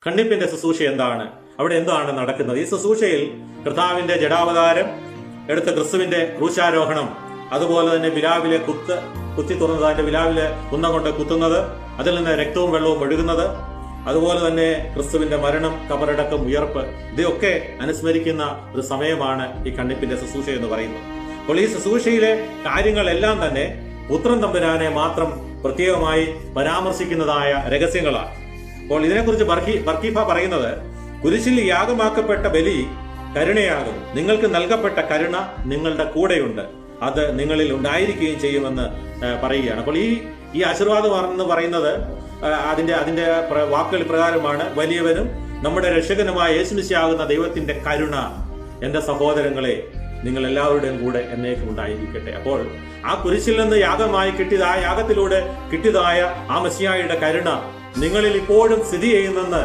ഖണ്ഡിപ്പിന്റെ ശുശ്രൂഷ എന്താണ്, അവിടെ എന്താണ് നടക്കുന്നത്? ഈ ശുശ്രൂഷയിൽ കർത്താവിന്റെ ജഡാവതാരം, എടുത്ത ക്രിസ്തുവിന്റെ ക്രൂശാരോഹണം, അതുപോലെ തന്നെ വിലാവിലെ കുത്തി തുറന്നത്, അതിന്റെ വിലാവിലെ കുന്നം കൊണ്ട് കുത്തുന്നത്, അതിൽ നിന്ന് രക്തവും വെള്ളവും ഒഴുകുന്നത്, അതുപോലെ തന്നെ ക്രിസ്തുവിന്റെ മരണം, കബറടക്കം, ഉയർപ്പ്, ഇതൊക്കെ അനുസ്മരിക്കുന്ന ഒരു സമയമാണ് ഈ ഖണ്ഡിപ്പിന്റെ ശുശ്രൂഷ എന്ന് പറയുന്നത്. അപ്പോൾ ഈ ശുശ്രൂഷയിലെ കാര്യങ്ങളെല്ലാം തന്നെ പുത്രൻ തമ്പുരാനെ മാത്രം പ്രത്യേകമായി പരാമർശിക്കുന്നതായ രഹസ്യങ്ങളാണ്. അപ്പോൾ ഇതിനെക്കുറിച്ച് ബർക്കീഫ പറയുന്നത്, കുരിശിൽ യാഗമാക്കപ്പെട്ട ബലി കരുണയാകും, നിങ്ങൾക്ക് നൽകപ്പെട്ട കരുണ നിങ്ങളുടെ കൂടെയുണ്ട്, അത് നിങ്ങളിൽ ഉണ്ടായിരിക്കുകയും ചെയ്യുമെന്ന് പറയുകയാണ്. അപ്പോൾ ഈ ആശീർവാദം എന്ന് പറയുന്നത് അതിന്റെ വാക്കുകൾ പ്രകാരമാണ്, വലിയവനും നമ്മുടെ രക്ഷകനുമായ യേശുമിശിഹാകുന്ന ദൈവത്തിന്റെ കരുണ എന്റെ സഹോദരങ്ങളെ നിങ്ങൾ എല്ലാവരുടെയും കൂടെ എന്നേക്കും ഉണ്ടായിരിക്കട്ടെ. അപ്പോൾ ആ കുരിശിൽ നിന്ന് യാഗമായി കിട്ടിയതായ, യാഗത്തിലൂടെ കിട്ടിയതായ ആ മെസ്സിഹായുടെ കരുണ നിങ്ങളിൽ ഇപ്പോഴും സ്ഥിതി ചെയ്യുന്നെന്ന്